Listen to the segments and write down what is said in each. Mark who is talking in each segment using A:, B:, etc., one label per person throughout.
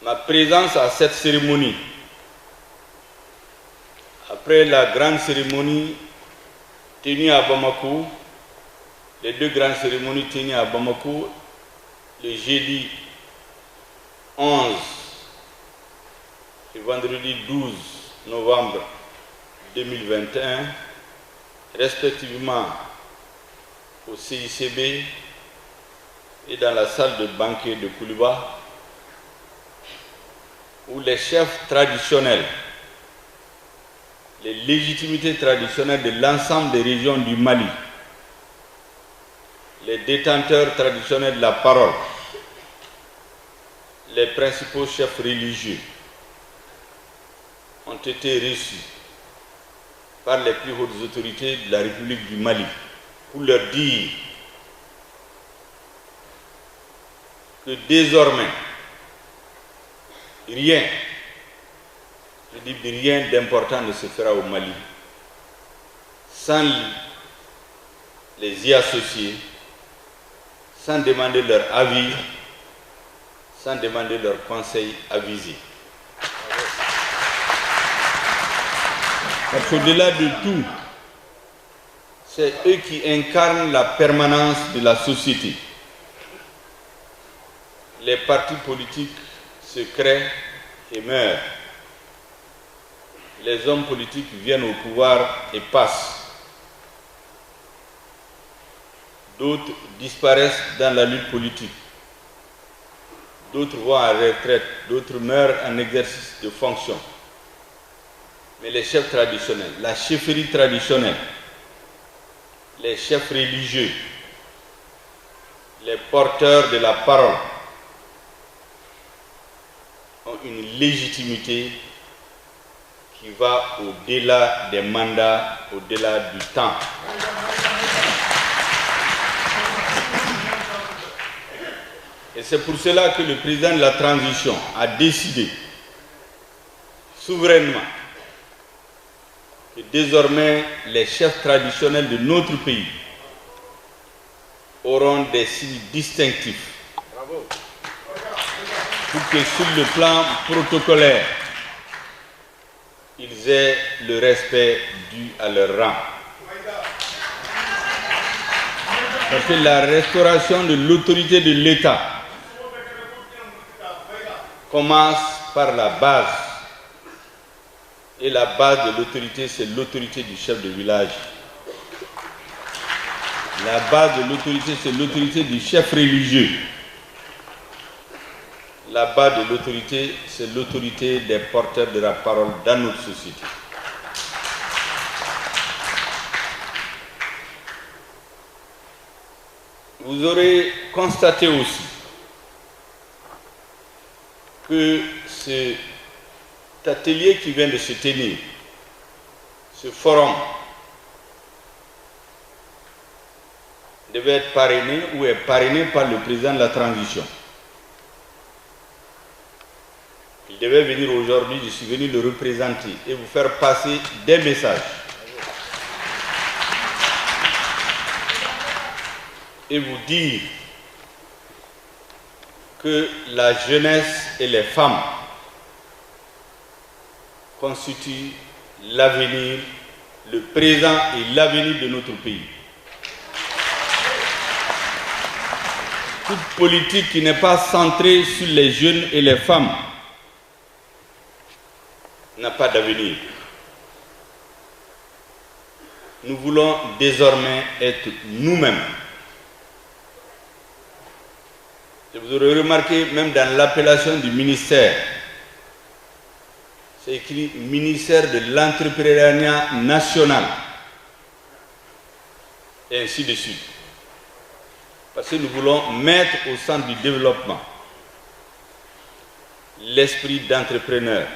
A: ma présence à cette cérémonie, après la grande cérémonie tenue à Bamako, les deux grandes cérémonies tenues à Bamako, le jeudi 11 et vendredi 12 novembre 2021, respectivement au CICB et dans la salle de banquet de Kouliba, où les chefs traditionnels, les légitimités traditionnelles de l'ensemble des régions du Mali, les détenteurs traditionnels de la parole, les principaux chefs religieux ont été reçus par les plus hautes autorités de la République du Mali pour leur dire que désormais, rien, je dis rien d'important ne se fera au Mali sans les y associer, sans demander leur avis, sans demander leur conseil avisé. Parce qu'au-delà de tout, c'est eux qui incarnent la permanence de la société. Les partis politiques se créent et meurent. Les hommes politiques viennent au pouvoir et passent. D'autres disparaissent dans la lutte politique. D'autres vont à la retraite, d'autres meurent en exercice de fonction. Mais les chefs traditionnels, la chefferie traditionnelle, les chefs religieux, les porteurs de la parole ont une légitimité qui va au-delà des mandats, au-delà du temps. Et c'est pour cela que le président de la transition a décidé souverainement que désormais les chefs traditionnels de notre pays auront des signes distinctifs. Bravo. Pour que sur le plan protocolaire, ils aient le respect dû à leur rang. Parce que la restauration de l'autorité de l'État commence par la base. Et la base de l'autorité, c'est l'autorité du chef de village. La base de l'autorité, c'est l'autorité du chef religieux. La base de l'autorité, c'est l'autorité des porteurs de la parole dans notre société. Vous aurez constaté aussi que cet atelier qui vient de se tenir, ce forum, devait être parrainé ou est parrainé par le président de la transition. Il devait venir aujourd'hui, je suis venu le représenter et vous faire passer des messages. Et vous dire que la jeunesse et les femmes constituent l'avenir, le présent et l'avenir de notre pays. Toute politique qui n'est pas centrée sur les jeunes et les femmes n'a pas d'avenir. Nous voulons désormais être nous-mêmes. Et vous aurez remarqué, même dans l'appellation du ministère, c'est écrit ministère de l'entrepreneuriat national. Et ainsi de suite. Parce que nous voulons mettre au centre du développement l'esprit d'entrepreneur,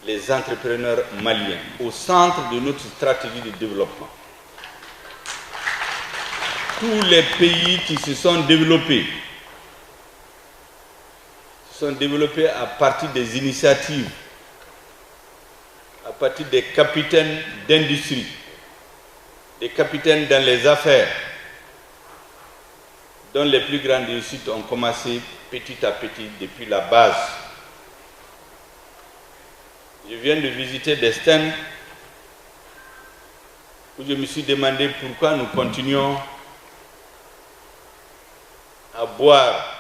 A: les entrepreneurs maliens, au centre de notre stratégie de développement. Tous les pays qui se sont développés à partir des initiatives, à partir des capitaines d'industrie, des capitaines dans les affaires, dont les plus grandes réussites ont commencé petit à petit depuis la base. Je viens de visiter des stands où je me suis demandé pourquoi nous continuons à boire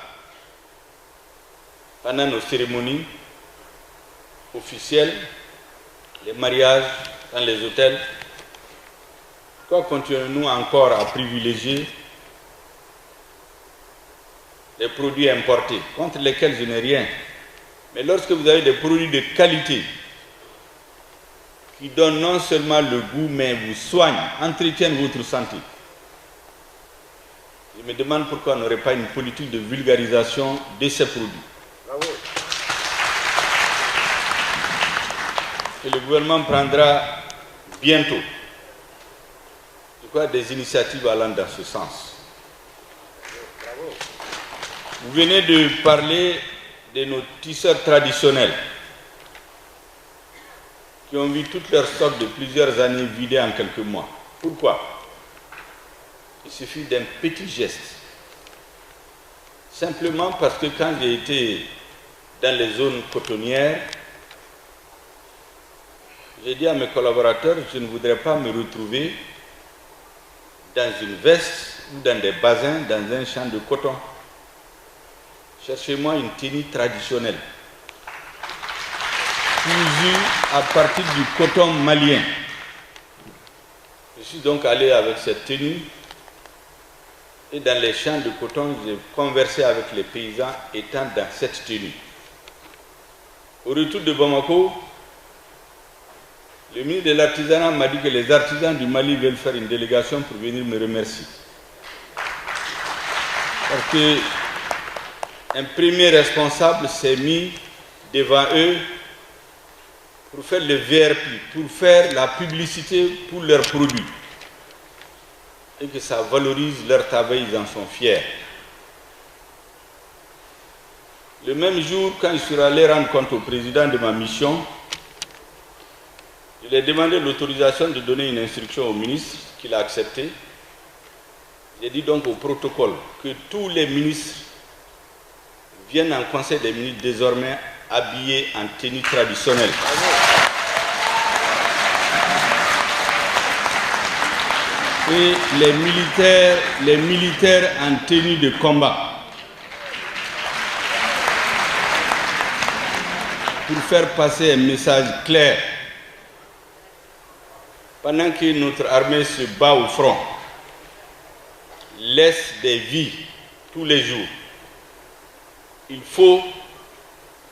A: pendant nos cérémonies officielles, les mariages dans les hôtels. Pourquoi continuons-nous encore à privilégier les produits importés, contre lesquels je n'ai rien. Mais lorsque vous avez des produits de qualité, qui donnent non seulement le goût, mais vous soignent, entretiennent votre santé, je me demande pourquoi on n'aurait pas une politique de vulgarisation de ces produits. Bravo. Et le gouvernement prendra bientôt, je crois, des initiatives allant dans ce sens. Bravo. Vous venez de parler de nos tisseurs traditionnels qui ont vu toutes leurs stocks de plusieurs années vidés en quelques mois. Pourquoi? Il suffit d'un petit geste. Simplement parce que quand j'ai été dans les zones cotonnières, j'ai dit à mes collaborateurs, je ne voudrais pas me retrouver dans une veste ou dans des bassins, dans un champ de coton. Cherchez-moi une tenue traditionnelle, cousue à partir du coton malien. Je suis donc allé avec cette tenue et dans les champs de coton, j'ai conversé avec les paysans étant dans cette tenue. Au retour de Bamako, le ministre de l'Artisanat m'a dit que les artisans du Mali veulent faire une délégation pour venir me remercier. Parce que un premier responsable s'est mis devant eux pour faire le VRP, pour faire la publicité pour leurs produits. Et que ça valorise leur travail, ils en sont fiers. Le même jour, quand je suis allé rendre compte au président de ma mission, je lui ai demandé l'autorisation de donner une instruction au ministre, qu'il a acceptée. J'ai dit donc au protocole que tous les ministres viennent en conseil des ministres désormais habillés en tenue traditionnelle. Et les militaires en tenue de combat. Pour faire passer un message clair. Pendant que notre armée se bat au front, laisse des vies tous les jours, il faut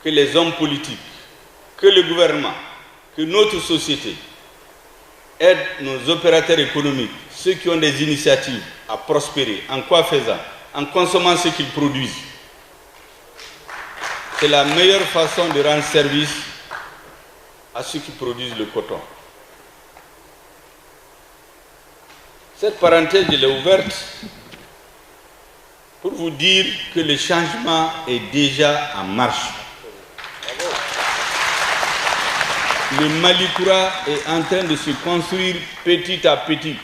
A: que les hommes politiques, que le gouvernement, que notre société aident nos opérateurs économiques, ceux qui ont des initiatives à prospérer. En quoi faisant? En consommant ce qu'ils produisent. C'est la meilleure façon de rendre service à ceux qui produisent le coton. Cette parenthèse, je l'ai ouverte pour vous dire que le changement est déjà en marche. Le Malikoura est en train de se construire petit à petit.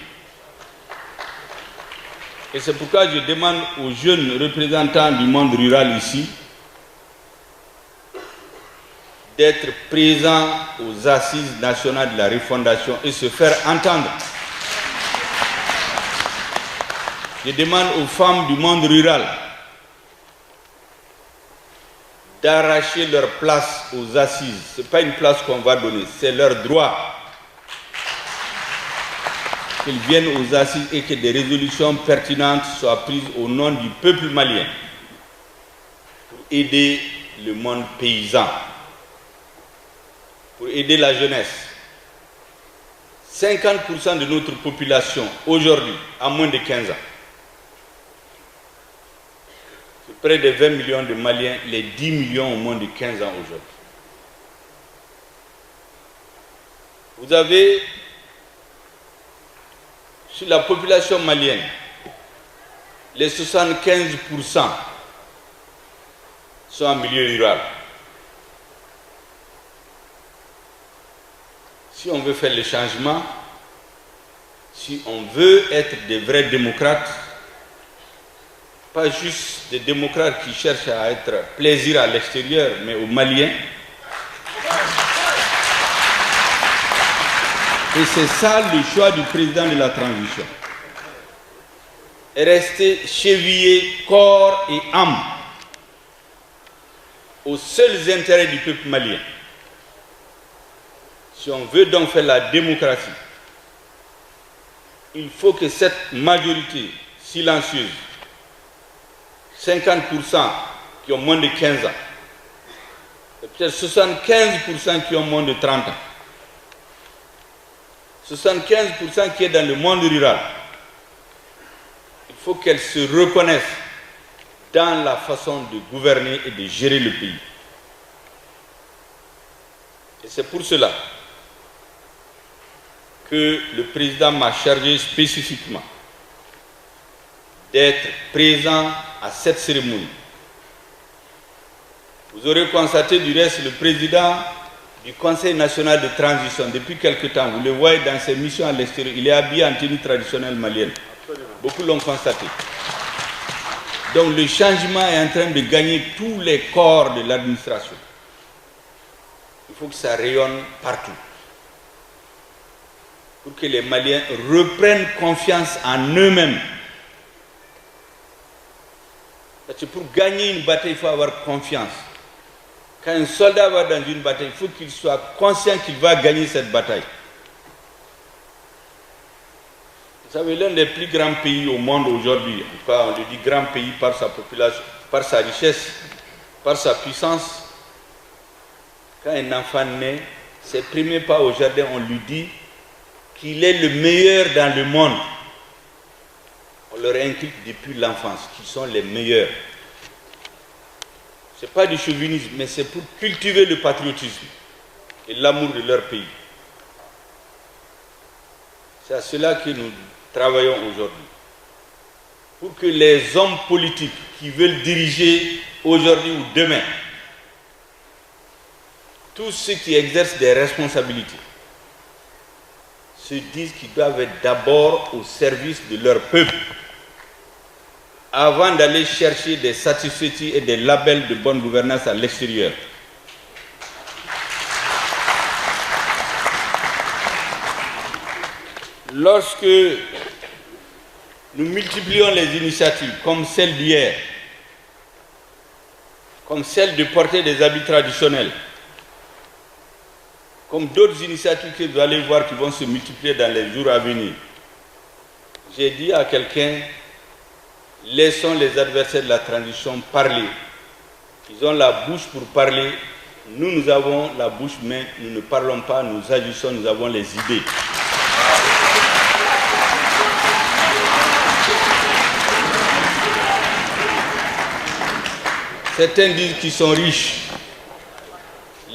A: Et c'est pourquoi je demande aux jeunes représentants du monde rural ici d'être présents aux assises nationales de la refondation et se faire entendre. Je demande aux femmes du monde rural d'arracher leur place aux assises. Ce n'est pas une place qu'on va donner, c'est leur droit. Qu'ils viennent aux assises et que des résolutions pertinentes soient prises au nom du peuple malien pour aider le monde paysan, pour aider la jeunesse. 50% de notre population aujourd'hui a moins de 15 ans. Près de 20 millions de Maliens, les 10 millions ont moins de 15 ans aujourd'hui. Vous avez, sur la population malienne, les 75% sont en milieu rural. Si on veut faire le changement, si on veut être des vrais démocrates, pas juste des démocrates qui cherchent à être plaisir à l'extérieur, mais aux Maliens. Et c'est ça le choix du président de la transition. Rester chevillé corps et âme aux seuls intérêts du peuple malien. Si on veut donc faire la démocratie, il faut que cette majorité silencieuse, 50% qui ont moins de 15 ans, et peut-être 75% qui ont moins de 30 ans, 75% qui est dans le monde rural, il faut qu'elle se reconnaisse dans la façon de gouverner et de gérer le pays. Et c'est pour cela que le président m'a chargé spécifiquement d'être présent à cette cérémonie. Vous aurez constaté du reste le président du Conseil national de transition, depuis quelque temps, vous le voyez dans ses missions à l'extérieur, il est habillé en tenue traditionnelle malienne. Beaucoup l'ont constaté. Donc le changement est en train de gagner tous les corps de l'administration. Il faut que ça rayonne partout. Pour que les Maliens reprennent confiance en eux-mêmes. Parce que pour gagner une bataille, il faut avoir confiance. Quand un soldat va dans une bataille, il faut qu'il soit conscient qu'il va gagner cette bataille. Vous savez, l'un des plus grands pays au monde aujourd'hui, en tout cas on le dit grand pays par sa population, par sa richesse, par sa puissance, quand un enfant naît, ses premiers pas au jardin, on lui dit qu'il est le meilleur dans le monde. On leur inculque depuis l'enfance qu'ils sont les meilleurs. Ce n'est pas du chauvinisme, mais c'est pour cultiver le patriotisme et l'amour de leur pays. C'est à cela que nous travaillons aujourd'hui. Pour que les hommes politiques qui veulent diriger aujourd'hui ou demain, tous ceux qui exercent des responsabilités, se disent qu'ils doivent être d'abord au service de leur peuple, avant d'aller chercher des satisfecits et des labels de bonne gouvernance à l'extérieur. Lorsque nous multiplions les initiatives comme celle d'hier, comme celle de porter des habits traditionnels, comme d'autres initiatives que vous allez voir qui vont se multiplier dans les jours à venir, j'ai dit à quelqu'un, laissons les adversaires de la transition parler. Ils ont la bouche pour parler. Nous, nous avons la bouche, mais nous ne parlons pas, nous agissons, nous avons les idées. Certains disent qu'ils sont riches.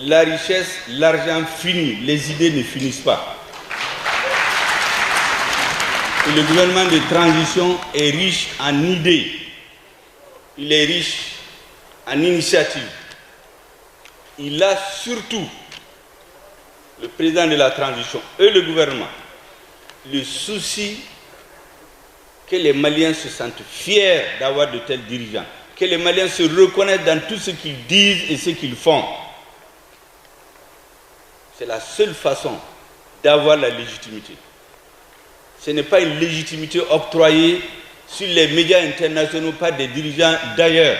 A: La richesse, l'argent finit, les idées ne finissent pas. Et le gouvernement de transition est riche en idées. Il est riche en initiatives. Il a surtout, le président de la transition et le gouvernement, le souci que les Maliens se sentent fiers d'avoir de tels dirigeants, que les Maliens se reconnaissent dans tout ce qu'ils disent et ce qu'ils font. C'est la seule façon d'avoir la légitimité. Ce n'est pas une légitimité octroyée sur les médias internationaux par des dirigeants d'ailleurs.